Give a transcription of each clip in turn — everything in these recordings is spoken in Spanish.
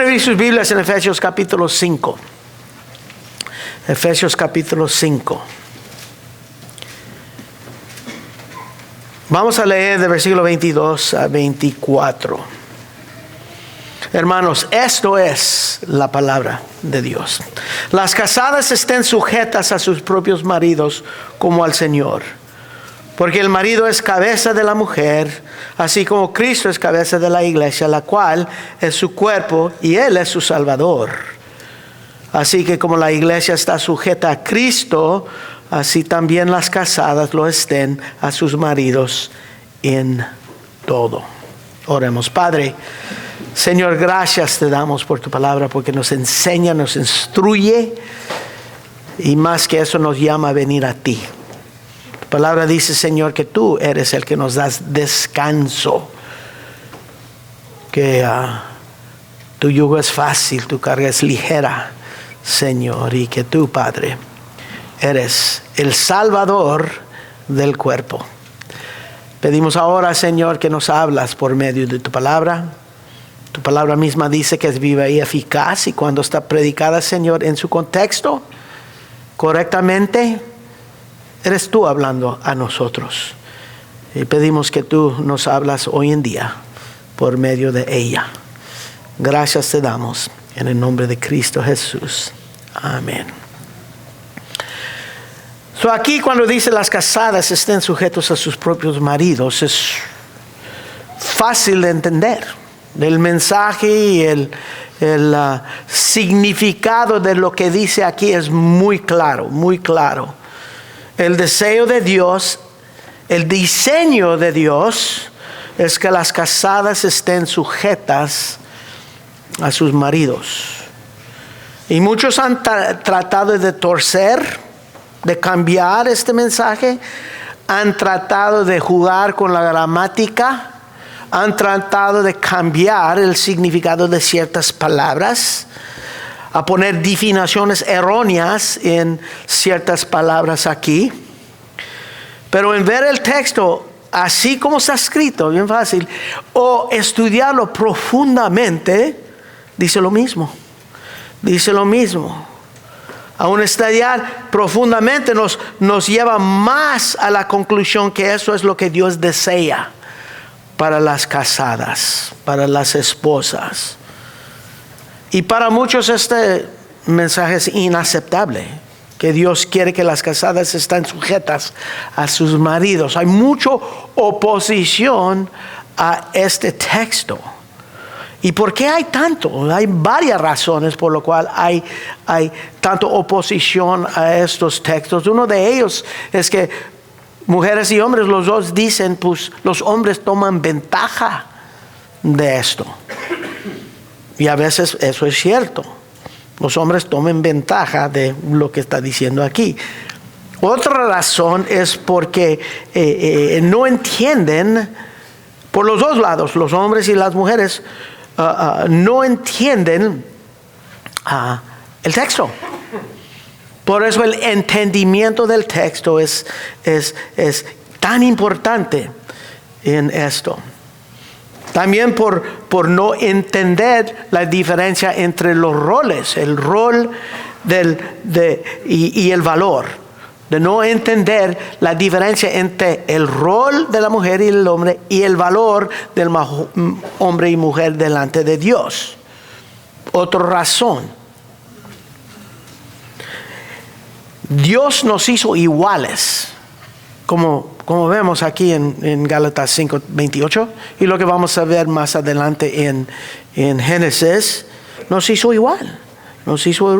abrir sus Biblias en Efesios capítulo 5. Efesios capítulo 5. Vamos a leer del versículo 22 a 24. Hermanos, esto es la palabra de Dios. Las casadas estén sujetas a sus propios maridos como al Señor. Porque el marido es cabeza de la mujer, así como Cristo es cabeza de la iglesia, la cual es su cuerpo y Él es su Salvador. Así que como la iglesia está sujeta a Cristo, así también las casadas lo estén a sus maridos en todo. Oremos. Padre, Señor, gracias te damos por tu palabra, porque nos enseña, nos instruye y más que eso nos llama a venir a ti. Tu palabra dice, Señor, que tú eres el que nos das descanso, que tu yugo es fácil, tu carga es ligera, Señor, y que tú, Padre, eres el Salvador del cuerpo. Pedimos ahora, Señor, que nos hablas por medio de tu palabra. Tu palabra misma dice que es viva y eficaz, y cuando está predicada, Señor, en su contexto, correctamente, eres tú hablando a nosotros. Y pedimos que tú nos hablas hoy en día por medio de ella. Gracias te damos en el nombre de Cristo Jesús. Amén. Aquí cuando dice las casadas estén sujetos a sus propios maridos, es fácil de entender. El mensaje y el significado de lo que dice aquí es muy claro, muy claro. El deseo de Dios, el diseño de Dios es que las casadas estén sujetas a sus maridos. Y muchos han tratado de torcer, de cambiar este mensaje, han tratado de jugar con la gramática, han tratado de cambiar el significado de ciertas palabras, a poner definiciones erróneas en ciertas palabras aquí. Pero en ver el texto así como está escrito, bien fácil, o estudiarlo profundamente, dice lo mismo. Dice lo mismo. Aún estudiar profundamente nos lleva más a la conclusión que eso es lo que Dios desea para las casadas, para las esposas. Y para muchos este mensaje es inaceptable, que Dios quiere que las casadas estén sujetas a sus maridos. Hay mucha oposición a este texto. ¿Y por qué hay tanto? Hay varias razones por lo cual hay tanta oposición a estos textos. Uno de ellos es que mujeres y hombres, los dos dicen, pues los hombres toman ventaja de esto. Y a veces eso es cierto. Los hombres toman ventaja de lo que está diciendo aquí. Otra razón es porque no entienden, por los dos lados, los hombres y las mujeres, no entienden el texto. Por eso el entendimiento del texto es tan importante en esto. También por no entender la diferencia entre los roles, el rol y el valor. De no entender la diferencia entre el rol de la mujer y el hombre y el valor del hombre y mujer delante de Dios. Otra razón. Dios nos hizo iguales, como vemos aquí en Gálatas 5:28, y lo que vamos a ver más adelante en Génesis, nos hizo igual. Nos hizo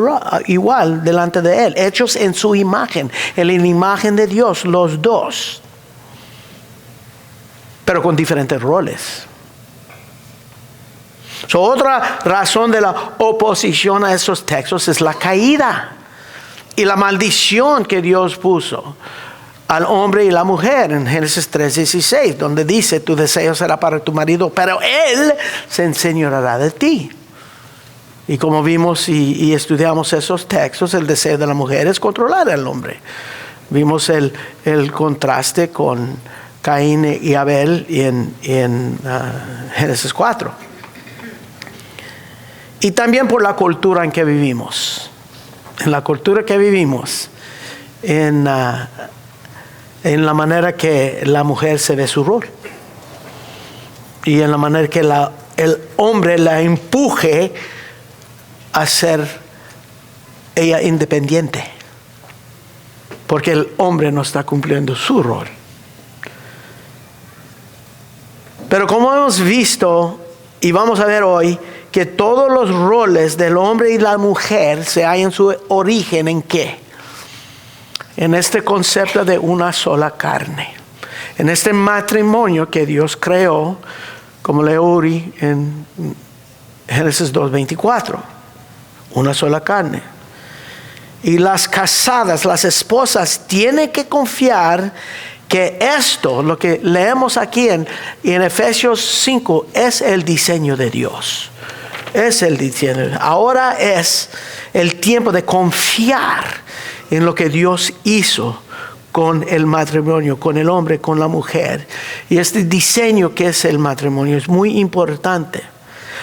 igual delante de Él, hechos en su imagen, en la imagen de Dios, los dos, pero con diferentes roles. Otra razón de la oposición a esos textos es la caída y la maldición que Dios puso al hombre y la mujer en Génesis 3:16, donde dice: tu deseo será para tu marido, pero él se enseñoreará de ti. Y como vimos y estudiamos esos textos, el deseo de la mujer es controlar al hombre. Vimos el contraste con Caín y Abel en Génesis 4. Y también por la cultura en que vivimos. En la cultura que vivimos. En la manera que la mujer se ve su rol. Y en la manera que el hombre la empuje a ser ella independiente. Porque el hombre no está cumpliendo su rol. Pero como hemos visto y vamos a ver hoy, que todos los roles del hombre y la mujer se hallan su origen en ¿qué? En este concepto de una sola carne. En este matrimonio que Dios creó, como leí en Génesis 2:24. Una sola carne. Y las casadas, las esposas, tienen que confiar que esto, lo que leemos aquí en Efesios 5, es el diseño de Dios. Es el diseño. Ahora es el tiempo de confiar en lo que Dios hizo con el matrimonio, con el hombre, con la mujer. Y este diseño que es el matrimonio es muy importante.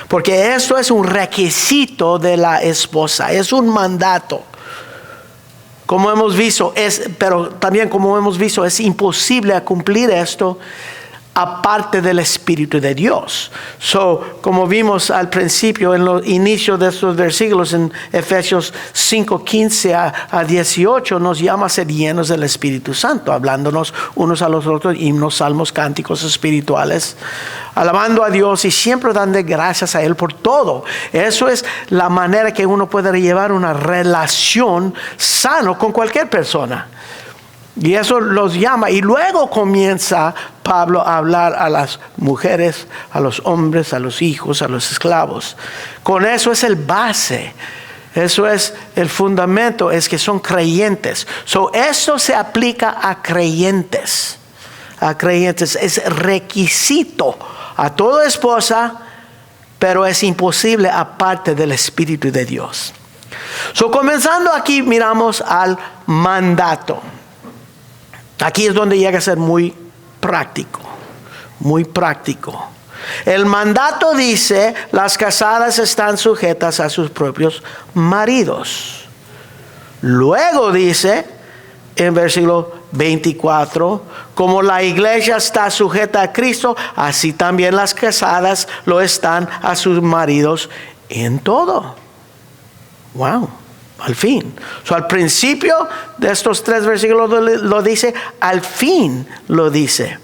Porque esto es un requisito de la esposa, es un mandato. Como hemos visto, pero también como hemos visto, es imposible cumplir esto aparte del Espíritu de Dios. Como vimos al principio, en los inicios de estos versículos, en Efesios 5:15 a 18, nos llama a ser llenos del Espíritu Santo, hablándonos unos a los otros, himnos, salmos, cánticos espirituales, alabando a Dios y siempre dando gracias a Él por todo. Eso es la manera que uno puede llevar una relación sana con cualquier persona. Y eso los llama. Y luego comienza Pablo a hablar a las mujeres, a los hombres, a los hijos, a los esclavos. Con eso es el base. Eso es el fundamento, es que son creyentes. Eso se aplica a creyentes. A creyentes. Es requisito a toda esposa, pero es imposible aparte del Espíritu de Dios. Comenzando aquí, miramos al mandato. Aquí es donde llega a ser muy práctico, muy práctico. El mandato dice, las casadas están sujetas a sus propios maridos. Luego dice, en versículo 24, como la iglesia está sujeta a Cristo, así también las casadas lo están a sus maridos en todo. Wow. Al fin. Al principio de estos 3 versículos lo dice, al fin lo dice.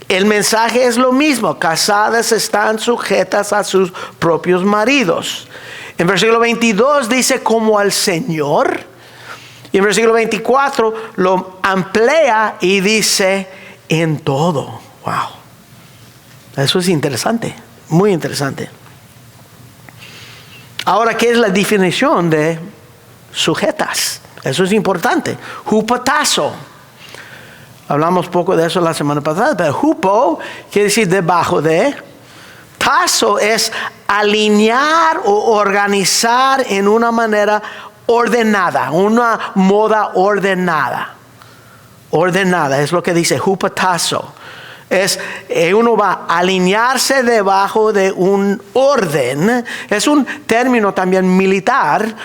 El mensaje es lo mismo. Casadas están sujetas a sus propios maridos. En versículo 22 dice como al Señor. Y en versículo 24 lo amplía y dice en todo. Wow. Eso es interesante. Muy interesante. Ahora, ¿qué es la definición de sujetas? Eso es importante. Hupotazo. Hablamos poco de eso la semana pasada, pero hupo quiere decir debajo de. Tazo es alinear o organizar en una manera ordenada, una moda ordenada. Ordenada es lo que dice hupotazo. Es uno va a alinearse debajo de un orden. Es un término también militar.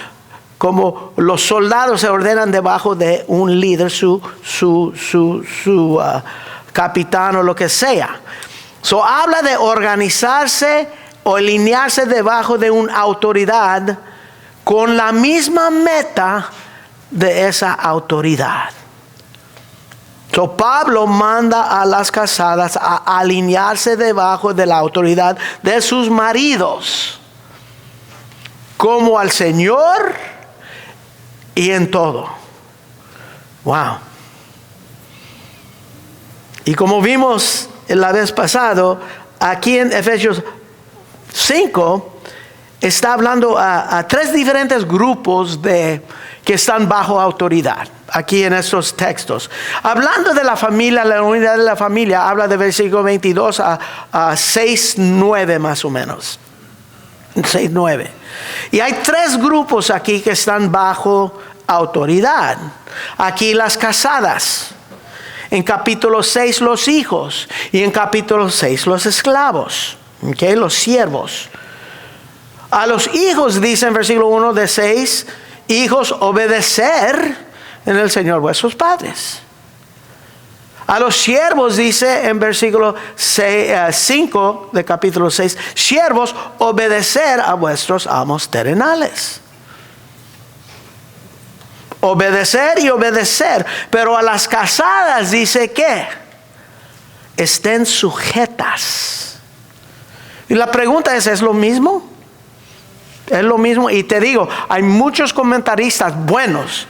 Como los soldados se ordenan debajo de un líder, su capitán o lo que sea. Habla de organizarse o alinearse debajo de una autoridad con la misma meta de esa autoridad. Pablo manda a las casadas a alinearse debajo de la autoridad de sus maridos, como al Señor. Y en todo. Wow. Y como vimos la vez pasada, aquí en Efesios 5 está hablando a 3 diferentes grupos que están bajo autoridad. Aquí en estos textos. Hablando de la familia, la unidad de la familia, habla de versículo 22 a 6:9 más o menos. 6:9. Y hay 3 grupos aquí que están bajo autoridad. Aquí las casadas. En capítulo 6 los hijos. Y en capítulo 6 los esclavos. ¿Okay? Los siervos. A los hijos, dice en versículo 1 de 6, hijos, obedecer en el Señor vuestros padres. A los siervos dice en versículo 5 de capítulo 6, siervos, obedecer a vuestros amos terrenales. Obedecer y obedecer. Pero a las casadas dice que estén sujetas. Y la pregunta es lo mismo? Es lo mismo. Y te digo, hay muchos comentaristas buenos,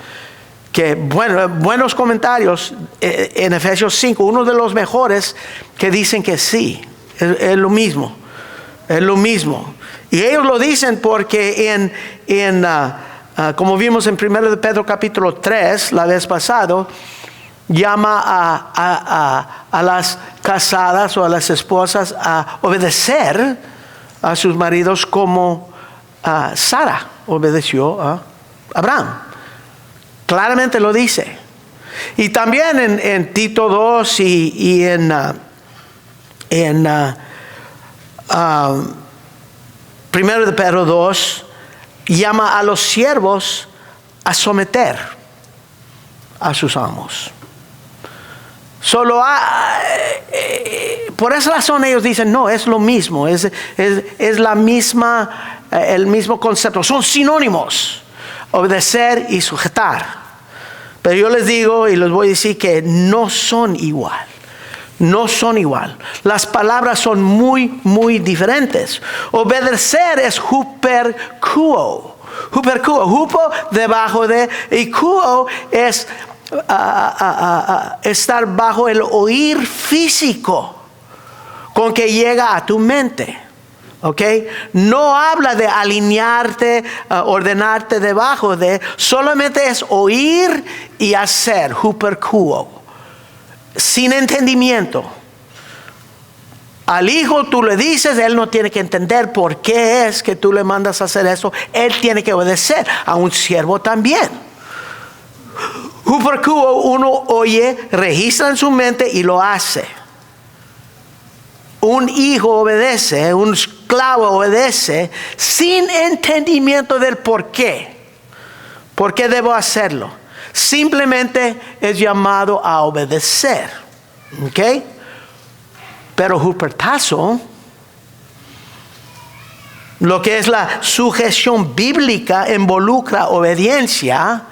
buenos comentarios en Efesios 5, uno de los mejores, que dicen que sí, es lo mismo. Es lo mismo. Y ellos lo dicen porque como vimos en 1 de Pedro capítulo 3, la vez pasado, llama a las casadas o a las esposas a obedecer a sus maridos como Sara obedeció a Abraham. Claramente lo dice. Y también en Tito 2 y en 1 de Pedro 2, llama a los siervos a someter a sus amos. Por esa razón ellos dicen, no, es lo mismo, es la misma, el mismo concepto, son sinónimos, obedecer y sujetar. Pero yo les digo y les voy a decir que no son igual. No son igual. Las palabras son muy, muy diferentes. Obedecer es huperkuo. Hupo debajo de, y kuo es estar bajo el oír físico con que llega a tu mente. ¿Ok? No habla de alinearte, ordenarte debajo de, solamente es oír y hacer, huperkuo. Sin entendimiento. Al hijo tú le dices, él no tiene que entender por qué es que tú le mandas a hacer eso. Él tiene que obedecer. A un siervo también. Huperkuo, uno oye, registra en su mente y lo hace. Un hijo obedece, un esclavo obedece sin entendimiento del por qué. ¿Por qué debo hacerlo? Simplemente es llamado a obedecer. ¿Ok? Pero hupertazo, lo que es la sujeción bíblica, involucra obediencia,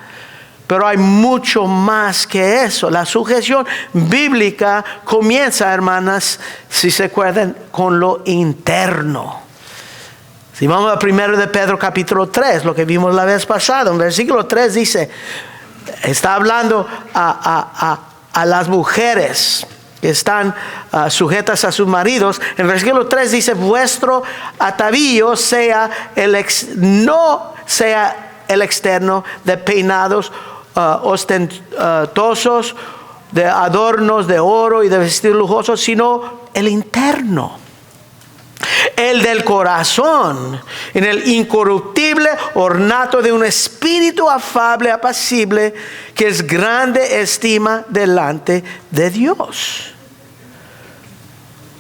pero hay mucho más que eso. La sujeción bíblica comienza, hermanas, si se acuerdan, con lo interno. Si vamos a 1 de Pedro capítulo 3, lo que vimos la vez pasada, en versículo 3 dice, está hablando a las mujeres que están sujetas a sus maridos. En versículo 3 dice, vuestro atavío no sea el externo de peinados ostentosos, de adornos de oro y de vestidos lujosos, sino el interno, el del corazón, en el incorruptible ornato de un espíritu afable, apacible, que es grande estima delante de Dios.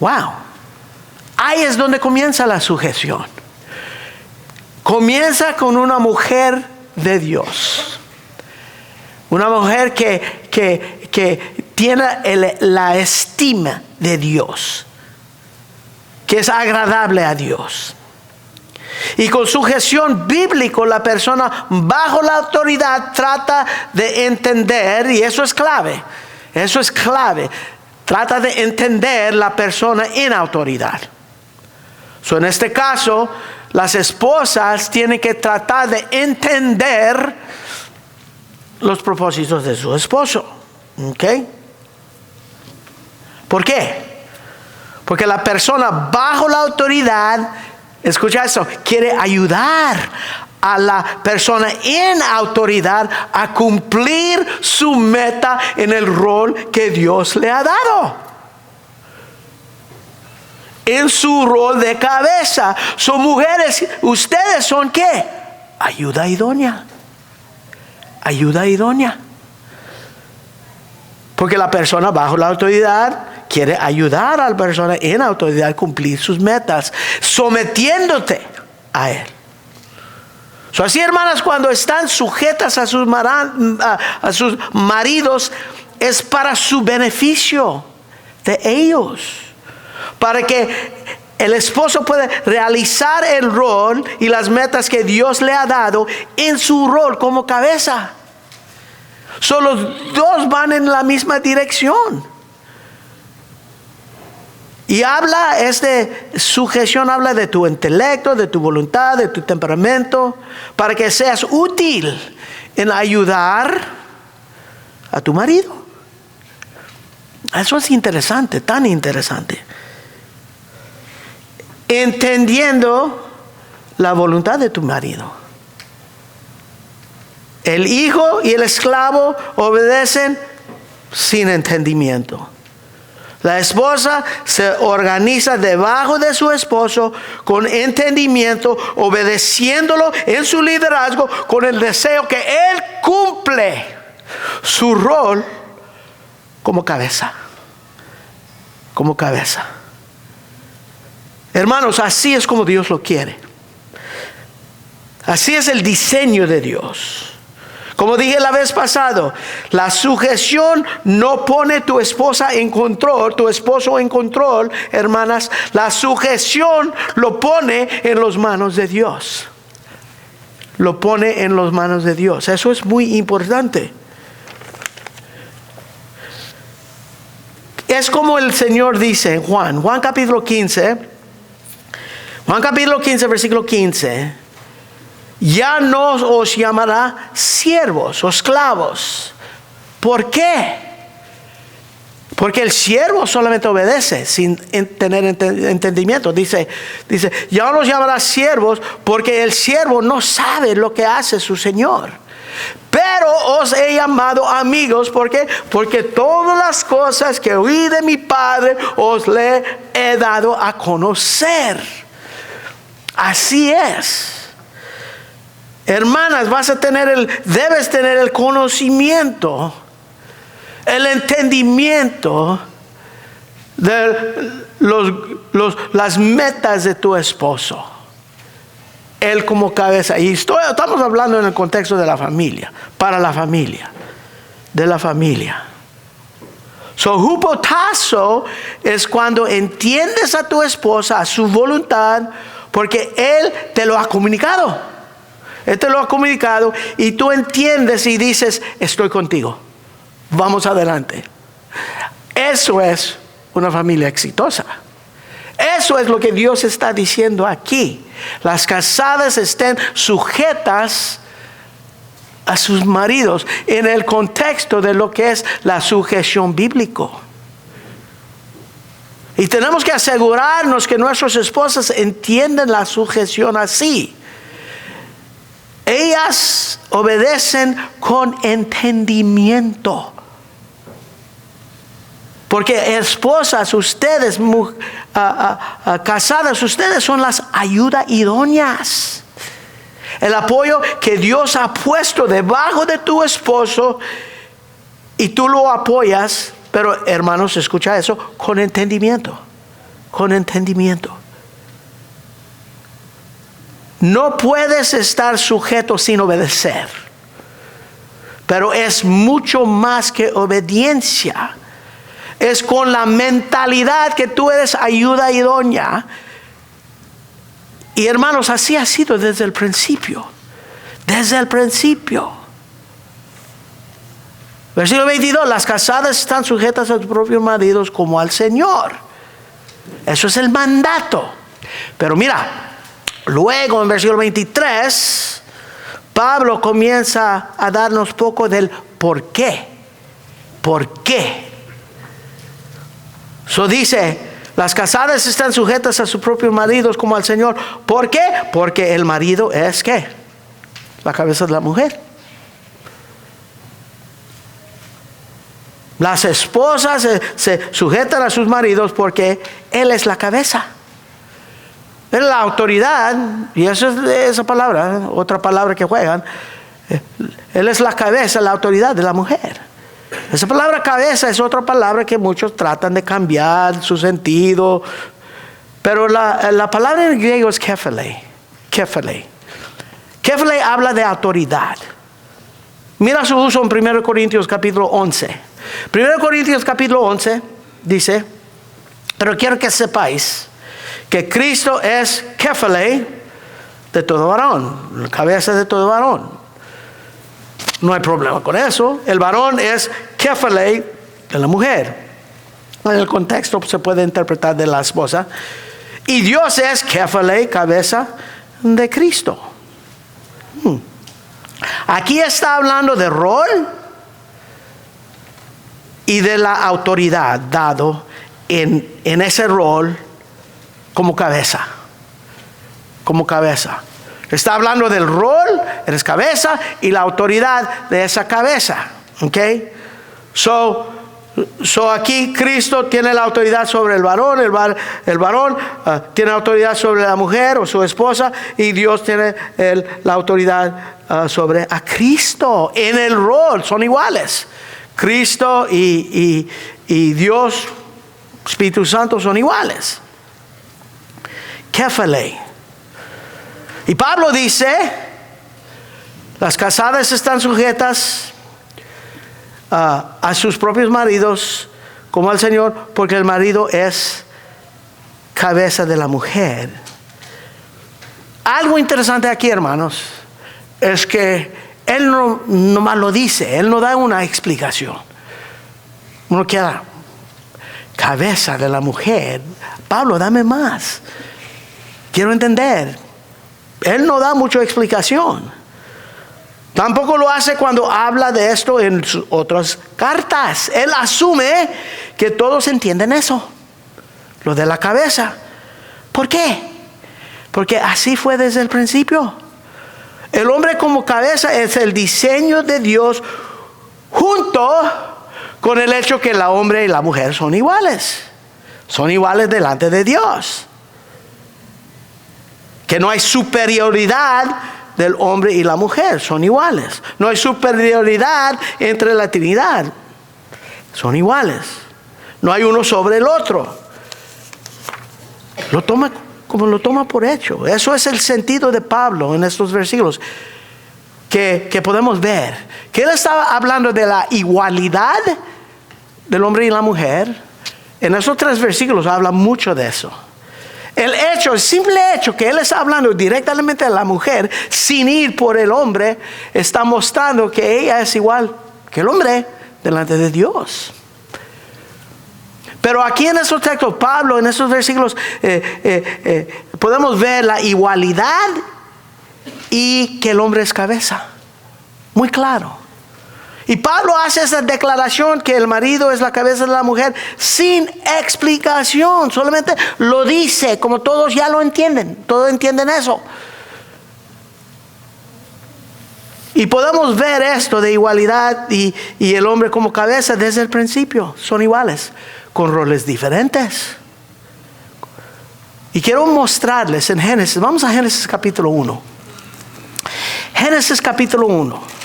Wow. Ahí es donde comienza la sujeción. Comienza con una mujer de Dios. Una mujer que tiene la estima de Dios, que es agradable a Dios. Y con sujeción bíblica, la persona bajo la autoridad trata de entender, y eso es clave, trata de entender la persona en autoridad. En este caso, las esposas tienen que tratar de entender los propósitos de su esposo. ¿Ok? ¿Por qué? Porque la persona bajo la autoridad, escucha eso, quiere ayudar a la persona en autoridad a cumplir su meta en el rol que Dios le ha dado. En su rol de cabeza. Son mujeres, ustedes son ¿qué? Ayuda idónea. Ayuda idónea. Porque la persona bajo la autoridad quiere ayudar a la persona en autoridad a cumplir sus metas, sometiéndote a él. Así, hermanas, cuando están sujetas a sus maridos, es para su beneficio de ellos, para que el esposo pueda realizar el rol y las metas que Dios le ha dado en su rol como cabeza. Los dos van en la misma dirección. Y sujeción habla de tu intelecto, de tu voluntad, de tu temperamento, para que seas útil en ayudar a tu marido. Eso es interesante, tan interesante. Entendiendo la voluntad de tu marido. El hijo y el esclavo obedecen sin entendimiento. La esposa se organiza debajo de su esposo con entendimiento, obedeciéndolo en su liderazgo con el deseo que él cumple su rol como cabeza. Como cabeza. Hermanos, así es como Dios lo quiere. Así es el diseño de Dios. Como dije la vez pasada, la sujeción no pone tu esposa en control, tu esposo en control, hermanas. La sujeción lo pone en las manos de Dios. Lo pone en las manos de Dios. Eso es muy importante. Es como el Señor dice en Juan capítulo 15, versículo 15. Ya no os llamará siervos o esclavos. ¿Por qué? Porque el siervo solamente obedece sin tener entendimiento. Dice, ya no os llamará siervos porque el siervo no sabe lo que hace su Señor. Pero os he llamado amigos. ¿Por qué? Porque todas las cosas que oí de mi Padre os le he dado a conocer. Así es. Hermanas, debes tener el conocimiento, el entendimiento de las metas de tu esposo. Él como cabeza. Y estamos hablando en el contexto de la familia, para la familia, de la familia. Hupotazo es cuando entiendes a tu esposa, a su voluntad, porque Él te lo ha comunicado. Él te lo ha comunicado y tú entiendes y dices, estoy contigo. Vamos adelante. Eso es una familia exitosa. Eso es lo que Dios está diciendo aquí. Las casadas estén sujetas a sus maridos en el contexto de lo que es la sujeción bíblica. Y tenemos que asegurarnos que nuestras esposas entienden la sujeción así. Ellas obedecen con entendimiento. Porque esposas, ustedes, casadas, ustedes son las ayuda idóneas. El apoyo que Dios ha puesto debajo de tu esposo y tú lo apoyas, pero hermanos, escucha eso, con entendimiento. Con entendimiento. No puedes estar sujeto sin obedecer. Pero es mucho más que obediencia. Es con la mentalidad que tú eres ayuda idónea. Y hermanos, así ha sido desde el principio. Desde el principio. Versículo 22. Las casadas están sujetas a sus propios maridos como al Señor. Eso es el mandato. Pero mira. Luego en versículo 23, Pablo comienza a darnos poco del por qué. ¿Por qué? Dice, las casadas están sujetas a sus propios maridos como al Señor. ¿Por qué? Porque el marido es ¿qué? La cabeza de la mujer. Las esposas se sujetan a sus maridos porque Él es la cabeza. Él es la autoridad, y esa es esa palabra, otra palabra que juegan. Él es la cabeza, la autoridad de la mujer. Esa palabra cabeza es otra palabra que muchos tratan de cambiar su sentido. Pero la palabra en griego es kephale. Kephale. Kéfale habla de autoridad. Mira su uso en 1 Corintios capítulo 11. 1 Corintios capítulo 11 dice, pero quiero que sepáis que Cristo es kéfale de todo varón, la cabeza de todo varón. No hay problema con eso. El varón es kéfale de la mujer. En el contexto se puede interpretar de la esposa. Y Dios es kéfale, cabeza de Cristo. Aquí está hablando de rol y de la autoridad dado en ese rol como cabeza. Como cabeza. Está hablando del rol, eres cabeza, y la autoridad de esa cabeza. ¿Ok? So aquí Cristo tiene la autoridad sobre el varón, el varón tiene autoridad sobre la mujer o su esposa, y Dios tiene la autoridad sobre a Cristo. En el rol son iguales. Cristo y Dios, Espíritu Santo, son iguales. Kéfale. Y Pablo dice, las casadas están sujetas a sus propios maridos como al Señor, porque el marido es cabeza de la mujer. Algo interesante aquí, hermanos, es que él no nomás lo dice, él no da una explicación. Uno queda, cabeza de la mujer. Pablo, dame más. Quiero entender. Él no da mucha explicación. Tampoco lo hace cuando habla de esto en sus otras cartas. Él asume que todos entienden eso, lo de la cabeza. ¿Por qué? Porque así fue desde el principio. El hombre como cabeza es el diseño de Dios, junto con el hecho que el hombre y la mujer son iguales. Son iguales delante de Dios. Que no hay superioridad del hombre y la mujer, son iguales. No hay superioridad entre la Trinidad, son iguales. No hay uno sobre el otro. Lo toma por hecho. Eso es el sentido de Pablo en estos versículos que podemos ver. Que él estaba hablando de la igualdad del hombre y la mujer. En esos 3 versículos habla mucho de eso. El simple hecho que él está hablando directamente a la mujer sin ir por el hombre, está mostrando que ella es igual que el hombre delante de Dios. Pero aquí en esos textos, Pablo, en esos versículos, podemos ver la igualdad y que el hombre es cabeza. Muy claro. Y Pablo hace esa declaración que el marido es la cabeza de la mujer sin explicación. Solamente lo dice, como todos ya lo entienden. Todos entienden eso. Y podemos ver esto de igualdad y el hombre como cabeza desde el principio. Son iguales, con roles diferentes. Y quiero mostrarles en Génesis. Vamos a Génesis capítulo 1. Génesis capítulo 1.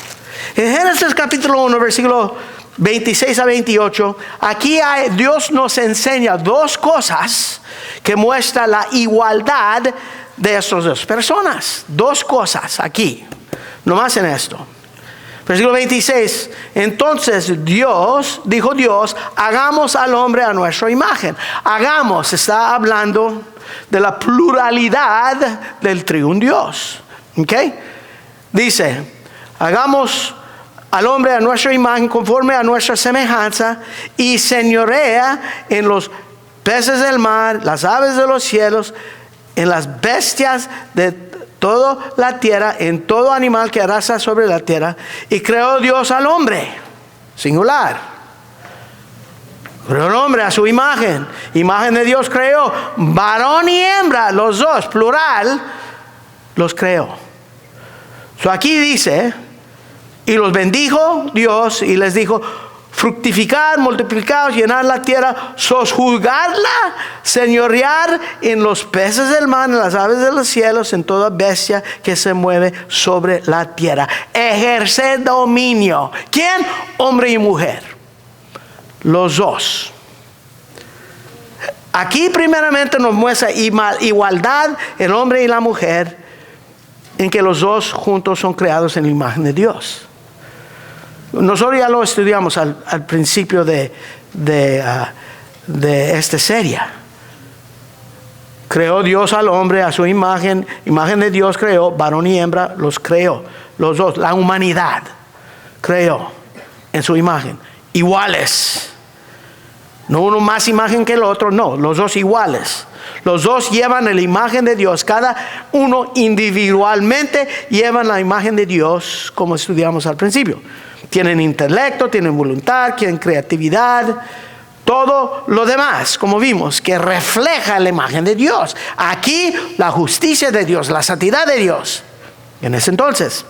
En Génesis capítulo 1, versículo 26 a 28, aquí Dios nos enseña 2 cosas que muestran la igualdad de estas 2 personas. 2 cosas aquí, nomás en esto. Versículo 26, entonces dijo Dios, hagamos al hombre a nuestra imagen. Hagamos, está hablando de la pluralidad del triun Dios. ¿Ok? Dice, hagamos al hombre a nuestra imagen, conforme a nuestra semejanza, y señorea en los peces del mar, las aves de los cielos, en las bestias de toda la tierra, en todo animal que arrastra sobre la tierra. Y creó Dios al hombre, singular. Creó al hombre a su imagen. Imagen de Dios creó. Varón y hembra, los 2, plural, los creó. Aquí dice, y los bendijo Dios y les dijo, fructificar, multiplicaos, llenar la tierra, sojuzgarla, señorear en los peces del mar, en las aves de los cielos, en toda bestia que se mueve sobre la tierra. Ejercer dominio. ¿Quién? Hombre y mujer. Los 2. Aquí primeramente nos muestra igualdad el hombre y la mujer. en que los dos juntos son creados en la imagen de Dios. Nosotros ya lo estudiamos al principio de esta serie. Creó Dios al hombre a su imagen, imagen de Dios creó, varón y hembra los creó, los dos, la humanidad creó en su imagen, iguales. No uno más imagen que el otro, no, los dos iguales. Los dos llevan la imagen de Dios, cada uno individualmente llevan la imagen de Dios, como estudiamos al principio. Tienen intelecto, tienen voluntad, tienen creatividad, todo lo demás, como vimos, que refleja la imagen de Dios. Aquí la justicia de Dios, la santidad de Dios. En ese entonces,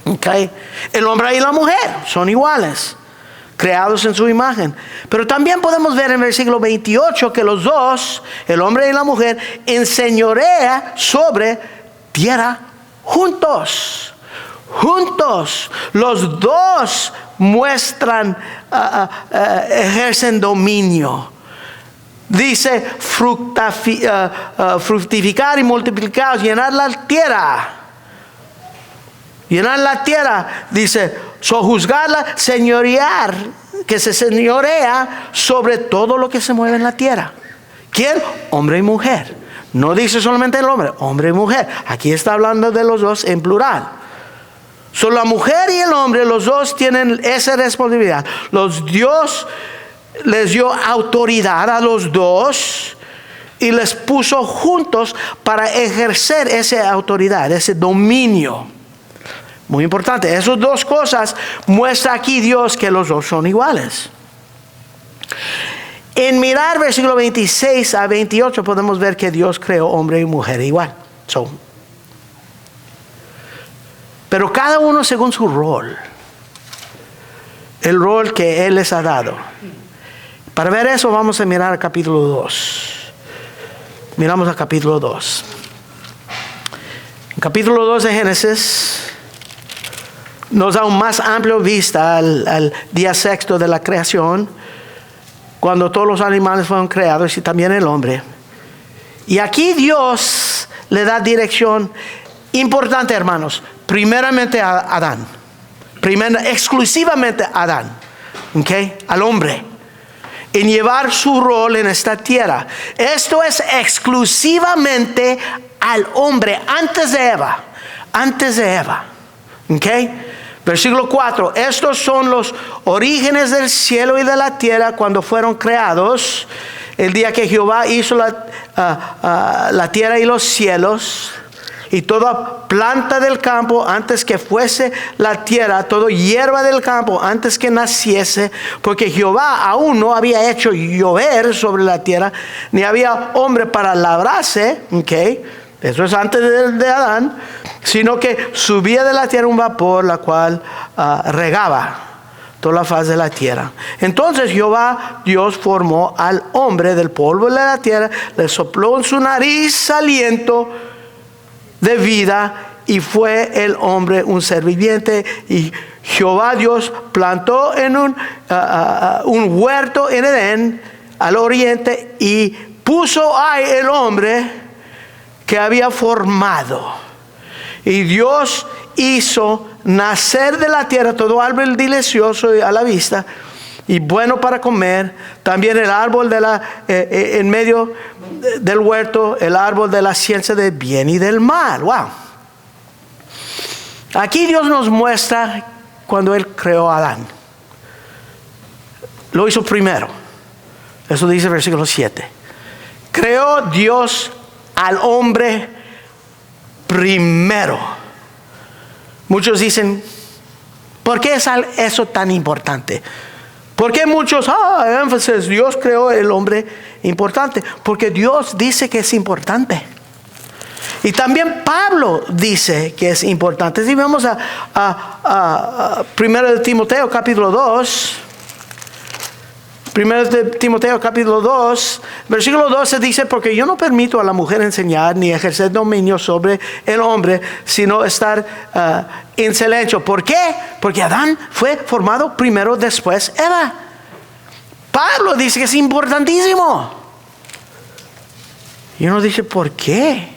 okay, el hombre y la mujer son iguales, creados en su imagen. Pero también podemos ver en el versículo 28 que los dos, el hombre y la mujer, enseñorean sobre tierra juntos. Juntos, los dos muestran, ejercen dominio. Dice fructificar y multiplicar, llenar la tierra. Llenar la tierra, dice, sojuzgarla, señorear, que se señorea sobre todo lo que se mueve en la tierra. ¿Quién? Hombre y mujer. No dice solamente el hombre, hombre y mujer. Aquí está hablando de los dos en plural. Solo la mujer y el hombre, los dos tienen esa responsabilidad. Dios les dio autoridad a los dos y les puso juntos para ejercer esa autoridad, ese dominio. Muy importante. Esas dos cosas muestra aquí Dios que los dos son iguales. En mirar versículo 26 a 28 podemos ver que Dios creó hombre y mujer igual. Pero cada uno según su rol. El rol que Él les ha dado. Para ver eso vamos a mirar al capítulo 2. Miramos al capítulo 2. El capítulo 2 de Génesis nos da un más amplio vista al día sexto de la creación, cuando todos los animales fueron creados y también el hombre. Y aquí Dios le da dirección importante, hermanos. Primeramente a Adán. Exclusivamente a Adán. ¿Okay? Al hombre. En llevar su rol en esta tierra. Esto es exclusivamente al hombre antes de Eva. Antes de Eva. ¿Okay? Versículo 4. Estos son los orígenes del cielo y de la tierra cuando fueron creados. El día que Jehová hizo la tierra y los cielos. Y toda planta del campo antes que fuese la tierra, toda hierba del campo antes que naciese, porque Jehová aún no había hecho llover sobre la tierra, ni había hombre para labrarse, ¿okay? Eso es antes de Adán, sino que subía de la tierra un vapor, la cual regaba toda la faz de la tierra. Entonces Jehová Dios formó al hombre del polvo de la tierra, le sopló en su nariz aliento de vida y fue el hombre un ser viviente. Y Jehová Dios plantó en un huerto en Edén al oriente y puso ahí el hombre que había formado. Y Dios hizo nacer de la tierra todo árbol delicioso a la vista y bueno para comer, también el árbol en medio del huerto, el árbol de la ciencia del bien y del mal. Wow. Aquí Dios nos muestra cuando Él creó a Adán. Lo hizo primero. Eso dice el versículo 7. Creó Dios al hombre primero. Muchos dicen, ¿por qué es eso tan importante? ¿Por qué muchos, énfasis, Dios creó el hombre importante? Porque Dios dice que es importante. Y también Pablo dice que es importante. Si vamos a 1 Timoteo capítulo 2. 1 Timoteo capítulo 2, versículo 12 dice, porque yo no permito a la mujer enseñar ni ejercer dominio sobre el hombre, sino estar en silencio. ¿Por qué? Porque Adán fue formado primero, después Eva. Pablo dice que es importantísimo. Y uno dice, ¿por qué?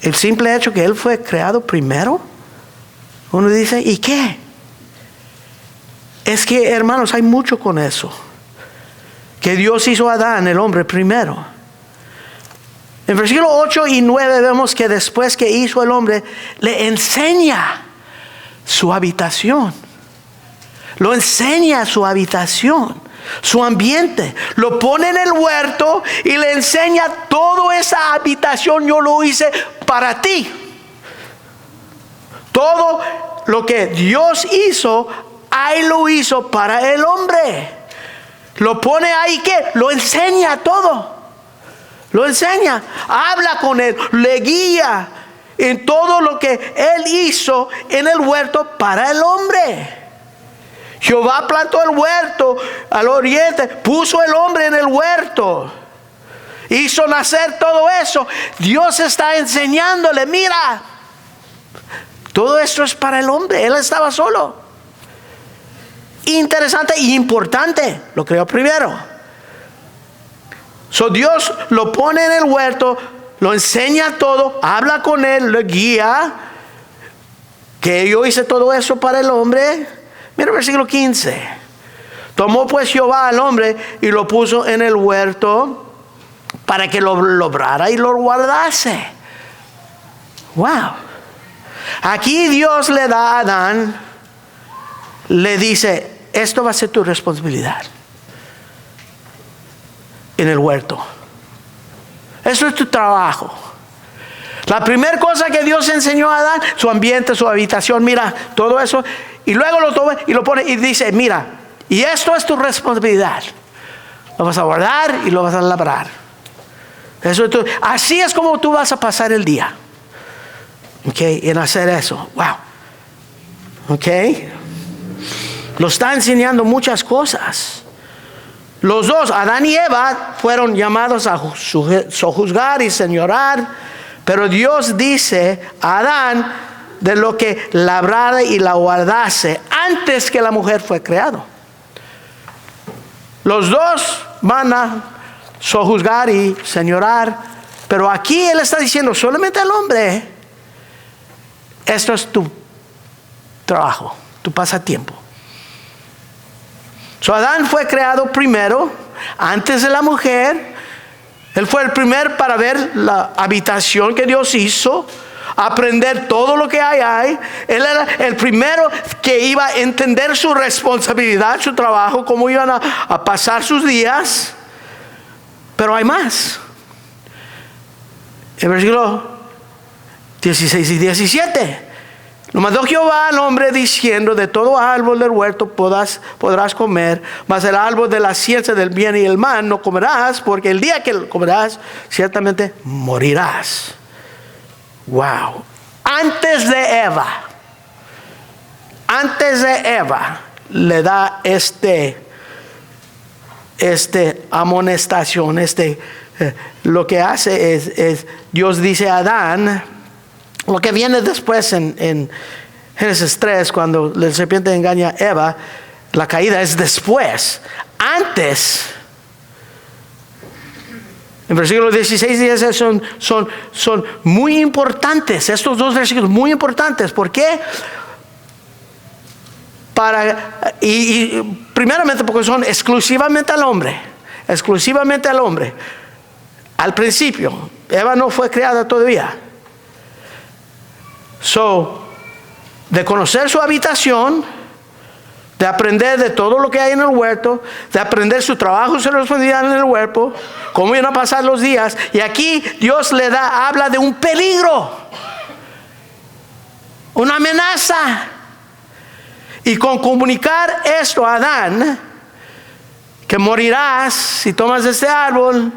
el simple hecho que él fue creado primero, uno dice, ¿y qué? Es que, hermanos, hay mucho con eso. Que Dios hizo a Adán, el hombre, primero. En versículos 8 y 9 vemos que después que hizo el hombre, le enseña su habitación. Lo enseña su habitación, su ambiente. Lo pone en el huerto y le enseña toda esa habitación. Yo lo hice para ti. Todo lo que Dios hizo, ahí lo hizo para el hombre. Lo pone ahí, ¿qué? Lo enseña todo. Lo enseña, habla con él, le guía en todo lo que él hizo en el huerto para el hombre. Jehová plantó el huerto al oriente, puso el hombre en el huerto, hizo nacer todo eso. Dios está enseñándole, mira, todo esto es para el hombre. Él estaba solo. Interesante y importante, lo creó primero. So Dios lo pone en el huerto, lo enseña todo, habla con él, le guía. Que yo hice todo eso para el hombre. Mira el versículo 15. Tomó pues Jehová al hombre y lo puso en el huerto para que lo labrara y lo guardase. Wow. Aquí Dios le da a Adán, le dice, esto va a ser tu responsabilidad. En el huerto. Eso es tu trabajo. La primera cosa que Dios enseñó a Adán, su ambiente, su habitación, mira, todo eso. Y luego lo toma y lo pone y dice, mira, y esto es tu responsabilidad. Lo vas a guardar y lo vas a labrar. Eso es así es como tú vas a pasar el día. Ok, en hacer eso. Wow. Ok. Lo está enseñando muchas cosas. Los dos, Adán y Eva, fueron llamados a sojuzgar y señorar, pero Dios dice a Adán de lo que labrara y la guardase antes que la mujer fue creado. Los dos van a sojuzgar y señorar, pero aquí Él está diciendo solamente al hombre, esto es tu trabajo, tu pasatiempo. So Adán fue creado primero, antes de la mujer. Él fue el primero para ver la habitación que Dios hizo, aprender todo lo que hay ahí. Él era el primero que iba a entender su responsabilidad, su trabajo, cómo iban a pasar sus días. Pero hay más. En versículo 16 y 17. Lo mandó Jehová al hombre diciendo, de todo árbol del huerto podrás comer, mas el árbol de la ciencia del bien y el mal no comerás, porque el día que lo comerás, ciertamente morirás. Wow. Antes de Eva, le da amonestación, lo que hace es Dios dice a Adán, lo que viene después en Génesis 3, cuando la serpiente engaña a Eva, la caída es después. Antes, en versículos 16 y 17 son muy importantes. Estos dos versículos muy importantes. ¿Por qué? Y primeramente porque son exclusivamente al hombre. Exclusivamente al hombre. Al principio, Eva no fue creada todavía. De conocer su habitación, de aprender de todo lo que hay en el huerto, de aprender su trabajo, su responsabilidad en el huerto, cómo iban a pasar los días. Y aquí Dios habla de un peligro, una amenaza. Y con comunicar esto a Adán, que morirás si tomas este árbol,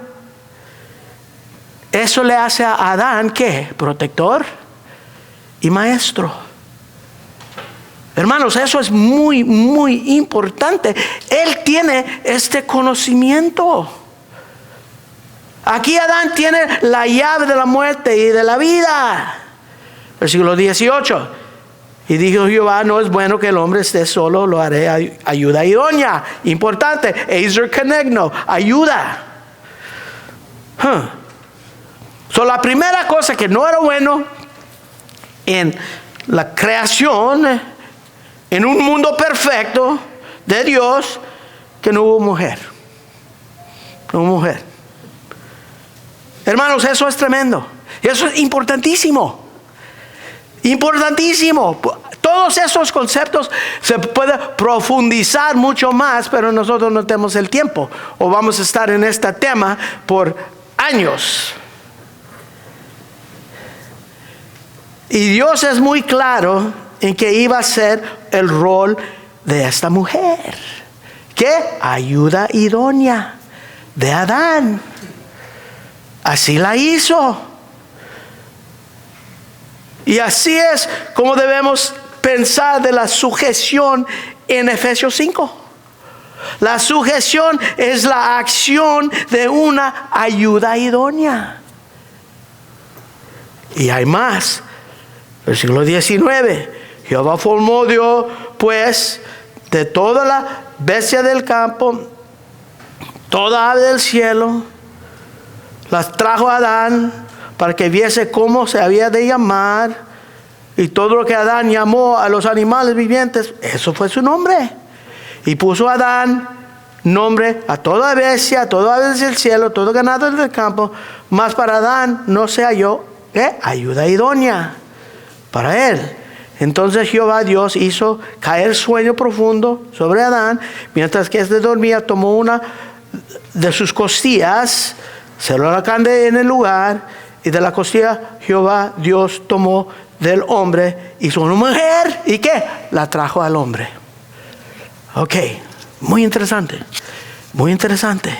eso le hace a Adán, ¿qué? Protector y maestro. Hermanos, eso es muy, muy importante. Él tiene este conocimiento. Aquí Adán tiene la llave de la muerte y de la vida. Versículo 18. Y dijo Jehová, no es bueno que el hombre esté solo, lo haré ayuda idónea. Importante, Ezer Kenegno, ayuda. La primera cosa que no era bueno en la creación, en un mundo perfecto de Dios, que no hubo mujer. No hubo mujer. Hermanos, eso es tremendo. Eso es importantísimo. Importantísimo. Todos esos conceptos se puede profundizar mucho más, pero nosotros no tenemos el tiempo. O vamos a estar en este tema por años. Y Dios es muy claro en que iba a ser el rol de esta mujer. ¿Qué? Ayuda idónea de Adán. Así la hizo. Y así es como debemos pensar de la sujeción en Efesios 5. La sujeción es la acción de una ayuda idónea. Y hay más. Versículo 19. Jehová formó Dios, pues, de toda la bestia del campo, toda ave del cielo, las trajo a Adán para que viese cómo se había de llamar, y todo lo que Adán llamó a los animales vivientes, eso fue su nombre. Y puso a Adán nombre a toda bestia, a toda ave del cielo, todo ganado del campo, mas para Adán no se halló ayuda idónea para él. Entonces Jehová Dios hizo caer sueño profundo sobre Adán, mientras que éste dormía, tomó una de sus costillas, cerró la carne en el lugar, y de la costilla Jehová Dios tomó del hombre, hizo una mujer, ¿y qué? La trajo al hombre. Ok, muy interesante, muy interesante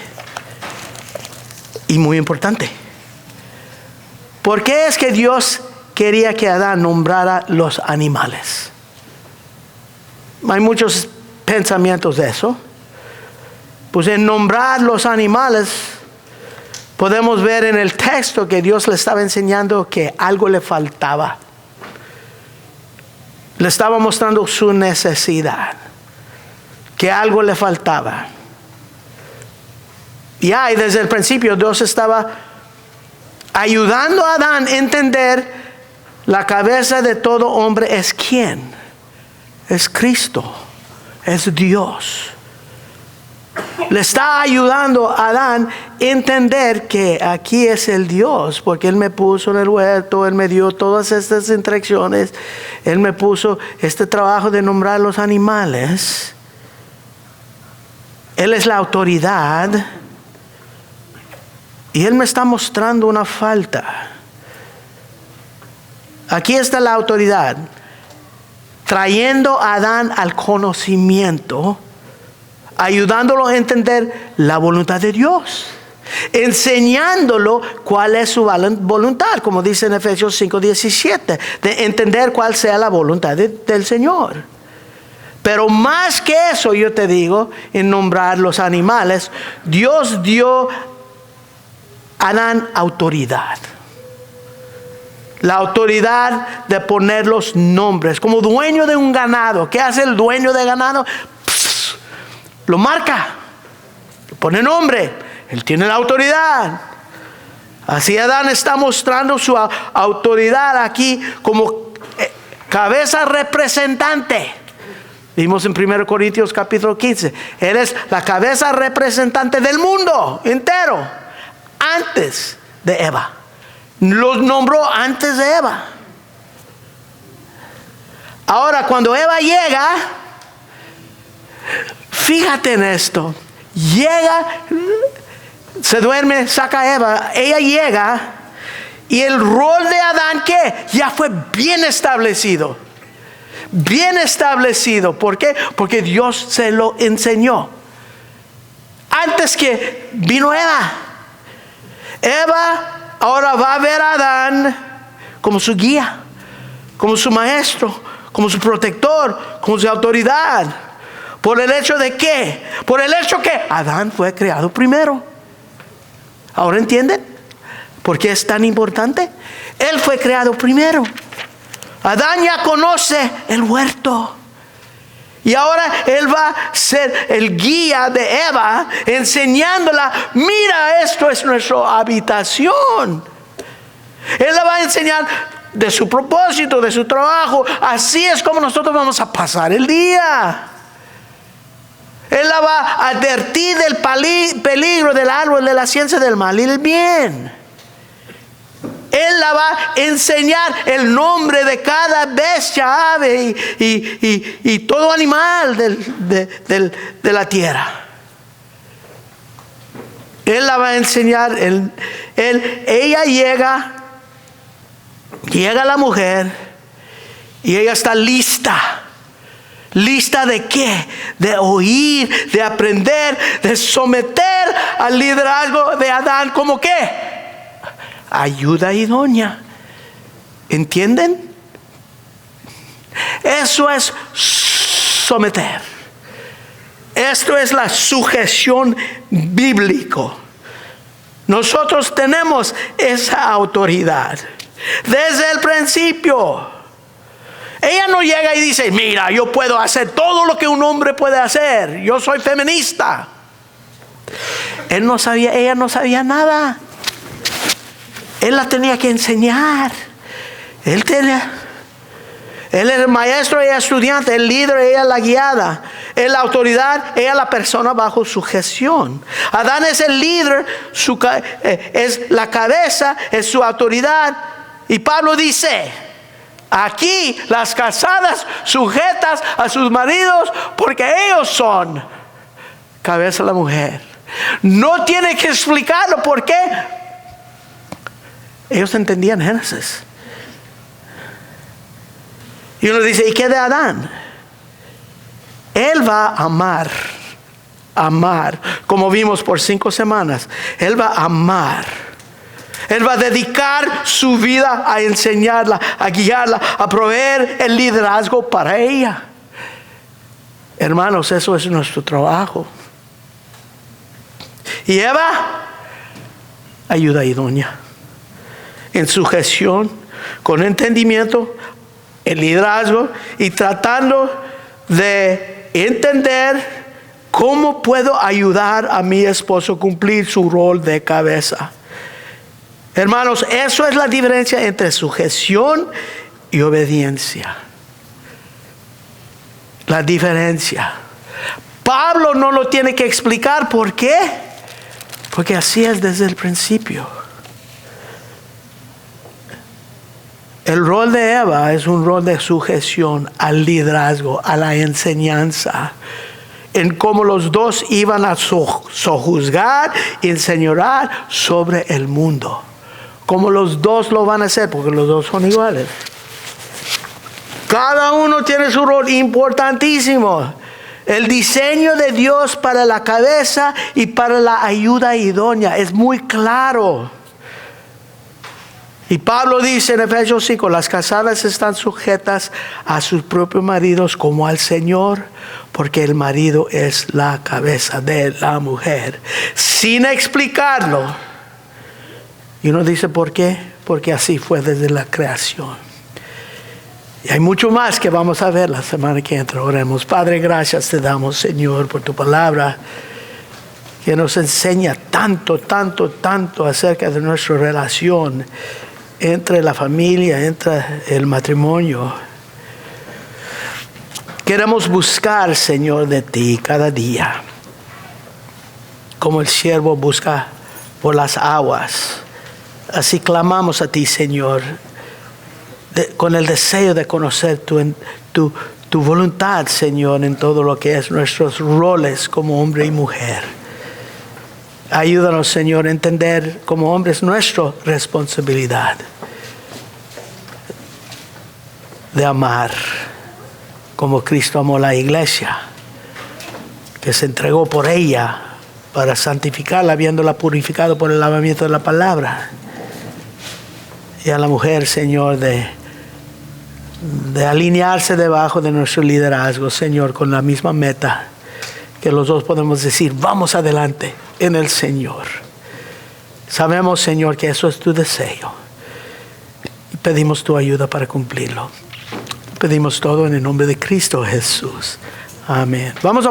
y muy importante. ¿Por qué es que Dios quería que Adán nombrara los animales? Hay muchos pensamientos de eso. Pues en nombrar los animales podemos ver en el texto que Dios le estaba enseñando que algo le faltaba. Le estaba mostrando su necesidad, que algo le faltaba. Y desde el principio Dios estaba ayudando a Adán a entender la cabeza de todo hombre es ¿quién? Es Cristo, es Dios. Le está ayudando a Adán a entender que aquí es el Dios, porque Él me puso en el huerto, Él me dio todas estas instrucciones, Él me puso este trabajo de nombrar los animales. Él es la autoridad y Él me está mostrando una falta. Aquí está la autoridad, trayendo a Adán al conocimiento, ayudándolo a entender la voluntad de Dios, enseñándolo cuál es su voluntad, como dice en Efesios 5:17, de entender cuál sea la voluntad del Señor. Pero más que eso, yo te digo, en nombrar los animales, Dios dio a Adán autoridad. La autoridad de poner los nombres. Como dueño de un ganado. ¿Qué hace el dueño de ganado? Lo marca. Le pone nombre. Él tiene la autoridad. Así Adán está mostrando su autoridad aquí como cabeza representante. Vimos en 1 Corintios capítulo 15. Él es la cabeza representante del mundo entero. Antes de Eva. Los nombró antes de Eva. Ahora cuando Eva llega, fíjate en esto. Llega, se duerme, saca a Eva. Ella llega y el rol de Adán, ¿qué? Ya fue bien establecido. Bien establecido. ¿Por qué? Porque Dios se lo enseñó. Antes que vino Eva. Eva ahora va a ver a Adán como su guía, como su maestro, como su protector, como su autoridad. ¿Por el hecho de qué? Por el hecho que Adán fue creado primero. ¿Ahora entienden? ¿Por qué es tan importante? Él fue creado primero. Adán ya conoce el huerto. Y ahora él va a ser el guía de Eva, enseñándola, mira, esto es nuestra habitación. Él la va a enseñar de su propósito, de su trabajo. Así es como nosotros vamos a pasar el día. Él la va a advertir del peligro del árbol de la ciencia del mal y del bien. Él la va a enseñar el nombre de cada bestia, ave y todo animal de la tierra. Él la va a enseñar. Ella llega la mujer y ella está lista. ¿Lista de qué? De oír, de aprender, de someter al liderazgo de Adán. ¿Cómo qué? Ayuda idónea. ¿Entienden? Eso es someter. Esto es la sujeción bíblica. Nosotros tenemos esa autoridad desde el principio. Ella no llega y dice, mira, yo puedo hacer todo lo que un hombre puede hacer. Yo soy feminista. Ella no sabía nada. Él la tenía que enseñar. Él era el maestro, ella estudiante, el líder, ella la guiada. Él la autoridad, ella la persona bajo sujeción. Adán es el líder, es la cabeza, es su autoridad. Y Pablo dice, aquí las casadas sujetas a sus maridos porque ellos son cabeza de la mujer. No tiene que explicarlo. ¿Por qué? Ellos entendían Génesis. Y uno dice, ¿y qué de Adán? Él va a amar, como vimos por 5 semanas. Él va a amar. Él va a dedicar su vida a enseñarla, a guiarla, a proveer el liderazgo para ella. Hermanos, eso es nuestro trabajo. Y Eva, ayuda idónea. En sujeción, con entendimiento, el liderazgo y tratando de entender cómo puedo ayudar a mi esposo a cumplir su rol de cabeza. Hermanos, eso es la diferencia entre sujeción y obediencia. La diferencia. Pablo no lo tiene que explicar. ¿Por qué? Porque así es desde el principio. El rol de Eva es un rol de sujeción al liderazgo, a la enseñanza, en cómo los dos iban a sojuzgar y enseñorar sobre el mundo. Como los dos lo van a hacer, porque los dos son iguales. Cada uno tiene su rol importantísimo. El diseño de Dios para la cabeza y para la ayuda idónea es muy claro. Y Pablo dice en Efesios 5, las casadas están sujetas a sus propios maridos como al Señor, porque el marido es la cabeza de la mujer. Sin explicarlo. Y uno dice, ¿por qué? Porque así fue desde la creación. Y hay mucho más que vamos a ver la semana que entra. Oremos. Padre, gracias te damos, Señor, por tu palabra, que nos enseña tanto acerca de nuestra relación entre la familia, entre el matrimonio. Queremos buscar, Señor, de ti cada día, como el siervo busca por las aguas. Así clamamos a ti, Señor, con el deseo de conocer tu voluntad, Señor, en todo lo que es nuestros roles como hombre y mujer. Ayúdanos, Señor, a entender como hombres nuestra responsabilidad de amar como Cristo amó la iglesia, que se entregó por ella para santificarla, habiéndola purificado por el lavamiento de la palabra. Y a la mujer, Señor, de alinearse debajo de nuestro liderazgo, Señor, con la misma meta, que los dos podemos decir, vamos adelante en el Señor. Sabemos, Señor, que eso es tu deseo. Y pedimos tu ayuda para cumplirlo. Pedimos todo en el nombre de Cristo Jesús. Amén. Vamos a